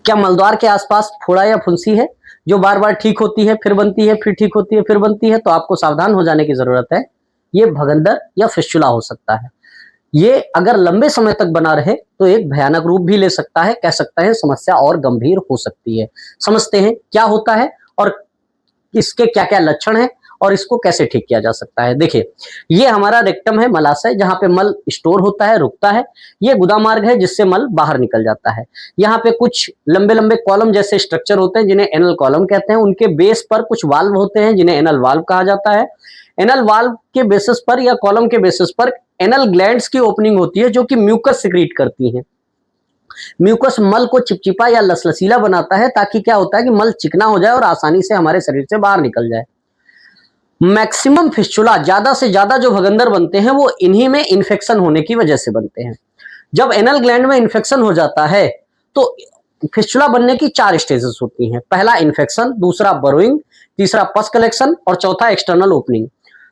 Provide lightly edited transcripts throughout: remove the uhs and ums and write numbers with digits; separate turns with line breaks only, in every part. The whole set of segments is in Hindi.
क्या मलद्वार के आसपास फोड़ा या फुंसी है जो बार बार ठीक होती है, फिर बनती है, फिर ठीक होती है, फिर बनती है? तो आपको सावधान हो जाने की जरूरत है। ये भगंदर या फिस्टुला हो सकता है। ये अगर लंबे समय तक बना रहे तो एक भयानक रूप भी ले सकता है, कह सकते हैं समस्या और गंभीर हो सकती है। समझते हैं क्या होता है और इसके क्या क्या लक्षण हैं और इसको कैसे ठीक किया जा सकता है। देखिए, ये हमारा रेक्टम है, मलाशय, जहां पे मल स्टोर होता है, रुकता है। ये गुदामार्ग है जिससे मल बाहर निकल जाता है। यहाँ पे कुछ लंबे लंबे कॉलम जैसे स्ट्रक्चर होते हैं जिन्हें एनल कॉलम कहते हैं। उनके बेस पर कुछ वाल्व होते हैं जिन्हें एनल वाल्व कहा जाता है। एनल वाल्व के बेसिस पर या कॉलम के बेसिस पर एनल ग्लैंड्स की ओपनिंग होती है जो कि म्यूकस सिक्रीट करती है। म्यूकस मल को चिपचिपा या लसलसीला बनाता है ताकि क्या होता है कि मल चिकना हो जाए और आसानी से हमारे शरीर से बाहर निकल जाए। मैक्सिमम फिस्टुला, ज्यादा से ज्यादा जो भगंदर बनते हैं वो इन्हीं में इन्फेक्शन होने की वजह से बनते हैं। जब एनल ग्लैंड में इन्फेक्शन हो जाता है तो फिस्टुला बनने की 4 स्टेजेस होती हैं। पहला इन्फेक्शन, दूसरा बरोइंग, तीसरा पस कलेक्शन और चौथा एक्सटर्नल ओपनिंग।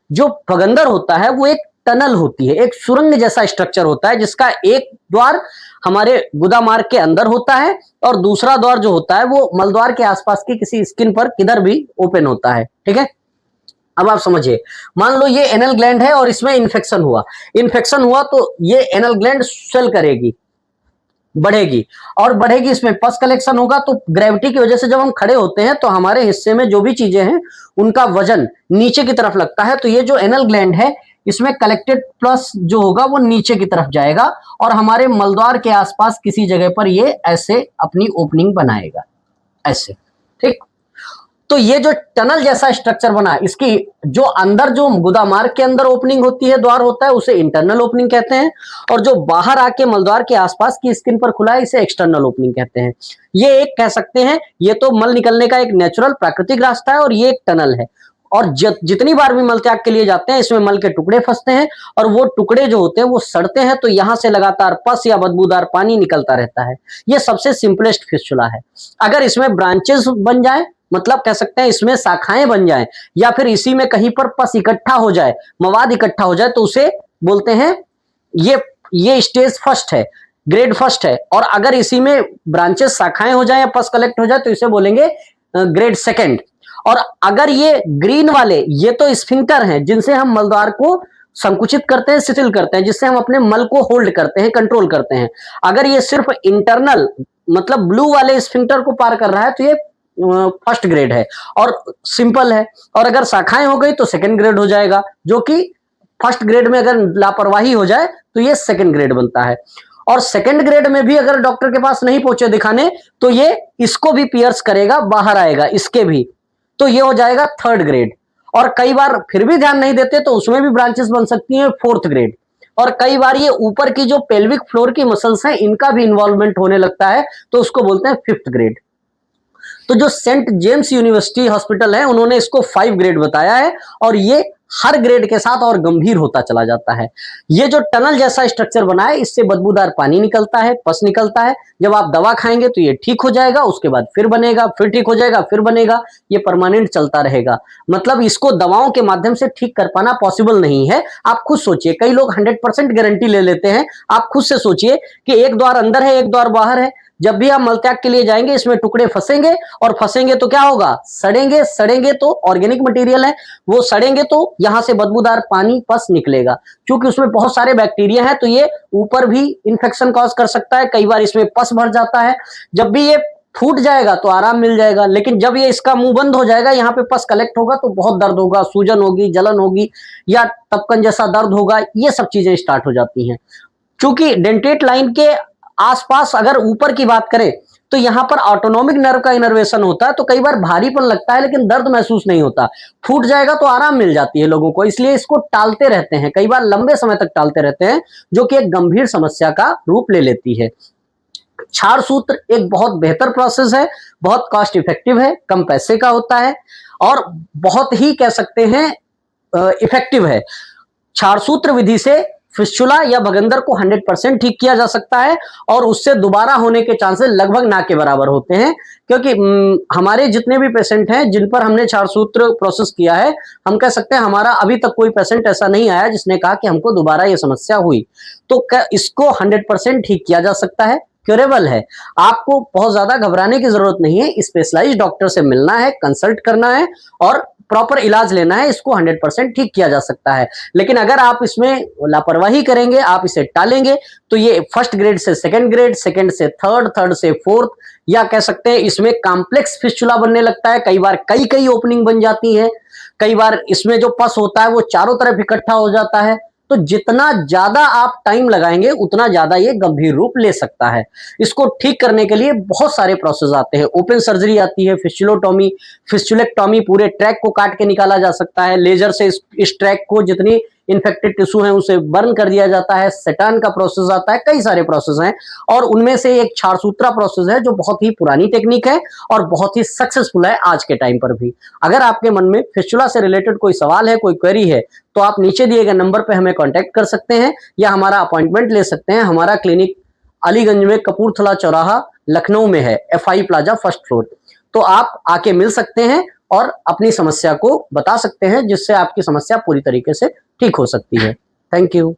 जो भगंदर होता है वो एक टनल होती है, एक सुरंग जैसा स्ट्रक्चर होता है जिसका एक द्वार हमारे गुदामार्ग के अंदर होता है और दूसरा द्वार जो होता है वो मलद्वार के आसपास की किसी स्किन पर किधर भी ओपन होता है। ठीक है, अब आप समझिए, मान लो ये एनल ग्लैंड है और इसमें इन्फेक्शन हुआ तो ये एनल ग्लैंड स्वेल करेगी, बढ़ेगी और बढ़ेगी, इसमें पस कलेक्शन होगा। तो ग्रेविटी की वजह से जब हम खड़े होते हैं तो हमारे हिस्से में जो भी चीजें हैं उनका वजन नीचे की तरफ लगता है। तो ये जो एनल ग्लैंड है इसमें कलेक्टेड प्लस जो होगा वो नीचे की तरफ जाएगा और हमारे मलद्वार के आसपास किसी जगह पर ये ऐसे अपनी ओपनिंग बनाएगा, ऐसे। ठीक, तो ये जो टनल जैसा स्ट्रक्चर बना, इसकी जो अंदर जो गुदामार्ग के अंदर ओपनिंग होती है, द्वार होता है, उसे इंटरनल ओपनिंग कहते हैं और जो बाहर आके मलद्वार के आसपास की स्किन पर खुला है इसे एक्सटर्नल ओपनिंग कहते हैं। ये एक कह सकते हैं, ये तो मल निकलने का एक नेचुरल प्राकृतिक रास्ता है और ये एक टनल है। और जितनी बार भी मल त्याग के लिए जाते हैं इसमें मल के टुकड़े फंसते हैं और वो टुकड़े जो होते हैं वो सड़ते हैं, तो यहां से लगातार पस या बदबूदार पानी निकलता रहता है। ये सबसे सिंपलेस्ट फिस्टुला है। अगर इसमें ब्रांचेस बन जाए, मतलब कह सकते हैं इसमें शाखाएं बन जाएं या फिर इसी में कहीं पर पस इकट्ठा हो जाए, मवाद इकट्ठा हो जाए, तो उसे बोलते हैं ये स्टेज फर्स्ट है, ग्रेड फर्स्ट है। और अगर इसी में ब्रांचेस शाखाएं हो जाए या पस कलेक्ट हो जाए तो इसे बोलेंगे ग्रेड सेकंड। और अगर ये ग्रीन वाले, ये तो स्फिंक्टर हैं जिनसे हम मलद्वार को संकुचित करते हैं, शिथिल करते हैं, जिससे हम अपने मल को होल्ड करते हैं, कंट्रोल करते हैं। अगर ये सिर्फ इंटरनल मतलब ब्लू वाले स्फिंक्टर को पार कर रहा है तो ये फर्स्ट ग्रेड है और सिंपल है। और अगर शाखाएं हो गई तो सेकंड ग्रेड हो जाएगा, जो कि फर्स्ट ग्रेड में अगर लापरवाही हो जाए तो ये सेकंड ग्रेड बनता है। और सेकंड ग्रेड में भी अगर डॉक्टर के पास नहीं पहुंचे दिखाने तो ये इसको भी पियर्स करेगा, बाहर आएगा इसके भी, तो ये हो जाएगा थर्ड ग्रेड। और कई बार फिर भी ध्यान नहीं देते तो उसमें भी ब्रांचेस बन सकती हैं, फोर्थ ग्रेड। और कई बार ये ऊपर की जो पेल्विक फ्लोर की मसल्स हैं इनका भी इन्वॉल्वमेंट होने लगता है तो उसको बोलते हैं फिफ्थ ग्रेड। तो जो सेंट जेम्स यूनिवर्सिटी हॉस्पिटल है उन्होंने इसको 5 ग्रेड बताया है और ये हर ग्रेड के साथ और गंभीर होता चला जाता है। ये जो टनल जैसा स्ट्रक्चर बना है इससे बदबूदार पानी निकलता है, पस निकलता है। जब आप दवा खाएंगे तो ये ठीक हो जाएगा, उसके बाद फिर बनेगा, फिर ठीक हो जाएगा, फिर बनेगा, ये परमानेंट चलता रहेगा। मतलब इसको दवाओं के माध्यम से ठीक कर पाना पॉसिबल नहीं है। आप खुद सोचिए, कई लोग 100% गारंटी ले लेते हैं। आप खुद से सोचिए कि एक द्वार अंदर है, एक द्वार बाहर है। जब भी आप मलत्याग के लिए जाएंगे इसमें टुकड़े फंसेंगे और फंसेंगे तो क्या होगा, सड़ेंगे, सड़ेंगे तो ऑर्गेनिक मटेरियल है, वो सड़ेंगे तो यहां से बदबूदार पानी पस निकलेगा। क्योंकि उसमें बहुत सारे बैक्टीरिया हैं तो ये ऊपर भी इंफेक्शन कॉज कर सकता है। कई बार इसमें पस भर जाता है। जब भी ये फूट जाएगा तो आराम मिल जाएगा, लेकिन जब ये इसका मुंह बंद हो जाएगा, यहाँ पे पस कलेक्ट होगा तो बहुत दर्द होगा, सूजन होगी, जलन होगी या टपकन जैसा दर्द होगा, ये सब चीजें स्टार्ट हो जाती हैं। क्योंकि डेंटेट लाइन के आसपास अगर ऊपर की बात करें तो यहां पर ऑटोनोमिक नर्व का इनर्वेशन होता है, तो कई बार भारीपन लगता है लेकिन दर्द महसूस नहीं होता। फूट जाएगा तो आराम मिल जाती है लोगों को, इसलिए इसको टालते रहते हैं, कई बार लंबे समय तक टालते रहते हैं, जो कि एक गंभीर समस्या का रूप ले लेती है। क्षार सूत्र एक बहुत बेहतर प्रोसेस है, बहुत कॉस्ट इफेक्टिव है, कम पैसे का होता है और बहुत ही कह सकते हैं इफेक्टिव है। क्षार सूत्र विधि से फिस्टुला या भगंदर को 100% ठीक किया जा सकता है और उससे दोबारा होने के चांसेस लगभग ना के बराबर होते हैं। क्योंकि हमारे जितने भी पेशेंट हैं जिन पर हमने क्षार सूत्र प्रोसेस किया है, हम कह सकते हैं हमारा अभी तक कोई पेशेंट ऐसा नहीं आया जिसने कहा कि हमको दोबारा ये समस्या हुई। तो इसको 100% ठीक किया जा सकता है क्योरेबल है। आपको बहुत ज्यादा घबराने की जरूरत नहीं है, स्पेशलाइज्ड डॉक्टर से मिलना है, कंसल्ट करना है और प्रॉपर इलाज लेना है, इसको 100% ठीक किया जा सकता है। लेकिन अगर आप इसमें लापरवाही करेंगे, आप इसे टालेंगे, तो ये फर्स्ट ग्रेड से सेकंड ग्रेड, सेकंड से थर्ड, थर्ड से फोर्थ, या कह सकते हैं इसमें कॉम्प्लेक्स फिस्टुला बनने लगता है। कई बार कई कई ओपनिंग बन जाती है, कई बार इसमें जो पस होता है वो चारों तरफ इकट्ठा हो जाता है। तो जितना ज्यादा आप टाइम लगाएंगे उतना ज्यादा ये गंभीर रूप ले सकता है। इसको ठीक करने के लिए बहुत सारे प्रोसेस आते हैं। ओपन सर्जरी आती है, फिस्टुलोटॉमी, फिस्टुलेक्टॉमी, पूरे ट्रैक को काट के निकाला जा सकता है। लेजर से इस ट्रैक को जितनी इन्फेक्टेड टिश्यू है उसे बर्न कर दिया जाता है। सेटान का प्रोसेस आता है, कई सारे प्रोसेस हैं और उनमें से एक क्षारसूत्रा प्रोसेस है जो बहुत ही पुरानी टेक्निक है और बहुत ही सक्सेसफुल है आज के टाइम पर भी। अगर आपके मन में फिस्टुला से रिलेटेड कोई सवाल है, कोई क्वेरी है, तो आप नीचे दिए गए नंबर पर हमें कांटेक्ट कर सकते हैं या हमारा अपॉइंटमेंट ले सकते हैं। हमारा क्लिनिक अलीगंज में कपूरथला चौराहा लखनऊ में है, FI प्लाजा फर्स्ट फ्लोर। तो आप आके मिल सकते हैं और अपनी समस्या को बता सकते हैं, जिससे आपकी समस्या पूरी तरीके से ठीक हो सकती है। Thank you.